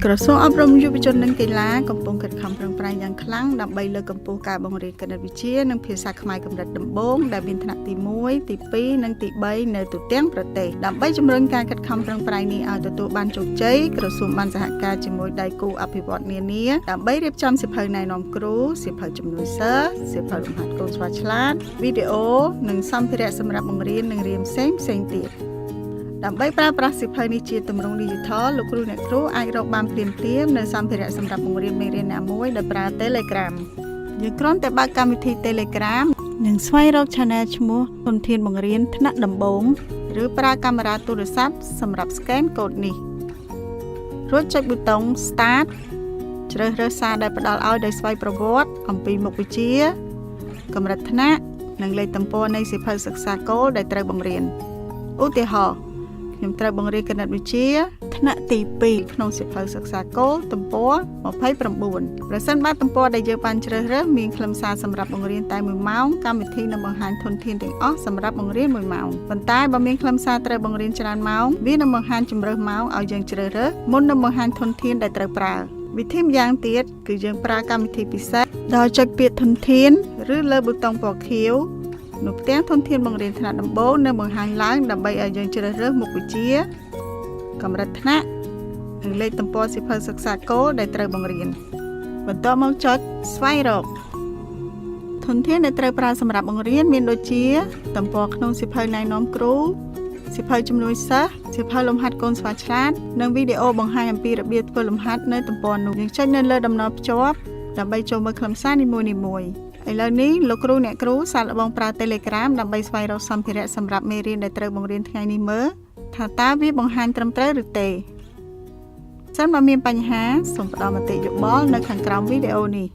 ក្រសួងអប់រំយុវជននិងកីឡាកំពុងខិតខំប្រឹងប្រែងយ៉ាងខ្លាំងដើម្បីលើកកម្ពស់ការបង្រៀនគណិតវិទ្យានិងភាសាខ្មែរកម្រិតដំបូងដែលមានថ្នាក់ទី1 ទី2 និងទី3នៅទូទាំងប្រទេសដើម្បីជំរុញការខិតខំប្រឹងប្រែងនេះឲ្យទទួលបានជោគជ័យក្រសួងបានសហការជាមួយដៃគូអភិវឌ្ឍន៍នានាដើម្បីរៀបចំសៀវភៅណែនាំគ្រូសៀវភៅជំនួយសិស្សសៀវភៅលំហាត់កូនស្វាឆ្លាតវីដេអូនិងសម្ភារៈសម្រាប់បង្រៀននិងរៀនផ្សេងទៀតដើម្បីប្រើប្រាស់សៀវភៅនេះជាទម្រង់ Digital លោកគ្រូអ្នកគ្រូអាចរកបានភ្លាមនៅសម្ភារៈសម្រាប់បង្រៀនមេរៀនណាមួយដោយប្រើ Telegram យើងគ្រាន់តែបើកកម្មវិធី Telegram និងស្វែងរក Channel ឈ្មោះធនធានបង្រៀនថ្នាក់ដំបូងឬប្រើកាមេរ៉ាទូរស័ព្ទសម្រាប់ Scan កូដនេះរួចចុចប៊ូតុង Start ជ្រើសរើសសារដែលផ្ដល់ឲ្យដោយស្វ័យប្រវត្តិអំពីមុខវិជ្ជាកម្រិតថ្នាក់និងលេខទំព័រនៃសៀវភៅសិក្សាគោលដែលត្រូវបង្រៀនឧទាហរណ៍ខ្ញុំត្រូវបង្រៀនគណិតវិទ្យាថ្នាក់ទី2ក្នុងសៀវភៅសិក្សាគោលទំព័រ29ប្រសិនបើទំព័រដែលយើងបានជ្រើសរើសមានខ្លឹមសារសម្រាប់បង្រៀនតែ1ម៉ោងកម្មវិធីនឹងបង្ហាញធនធានទាំងអស់សម្រាប់បង្រៀន1ម៉ោងប៉ុន្តែបើមានខ្លឹមសារត្រូវបង្រៀនច្រើនម៉ោងវានឹងបង្ហាញជម្រើសម៉ោងឲ្យយើងជ្រើសរើសមុននឹងបង្ហាញធនធានដែលត្រូវប្រើវិធីម្យ៉ាងទៀតគឺយើងប្រើកម្មវិធីពិសេសដោយចុចពាក្យធនធានឬលើប៊ូតុងពណ៌ខៀវនៅផ្ទាំងធនធានបង្រៀនថ្នាក់ដំបូងនៅបង្ហាញឡើងដើម្បីឲ្យយើងជ្រើសរើសមុខវិជ្ជាកម្រិតថ្នាក់និងលេខទំព័រសៀវភៅសិក្សាគោលដែលត្រូវបង្រៀនបន្ទាប់មកចុចស្វែងរកធនធានដែលត្រូវប្រើសម្រាប់បង្រៀនមានដូចជាទំព័រក្នុងសៀវភៅណែនាំគ្រូសៀវភៅជំនួយសិស្សសៀវភៅលំហាត់កូនស្វាឆ្លាតនិងវីដេអូបង្ហាញអំពីរបៀបធ្វើលំហាត់នៅទំព័រនោះយើងចុចនៅលើតំណភ្ជាប់ដើម្បីចូលមើលខ្លឹមសារនីមួយៗឥឡូវនេះលោកគ្រូអ្នកគ្រូសាកល្បងប្រើ Telegram ដើម្បីស្វែងរកសម្ភារៈសម្រាប់មេរៀនដែលត្រូវបង្រៀនថ្ងៃនេះមើលថាតើវាបង្ហាញត្រឹមត្រូវឬទេសិនបើមានបញ្ហាសូមផ្ដល់មតិយោបល់នៅខាងក្រោមវីដេអូនេះ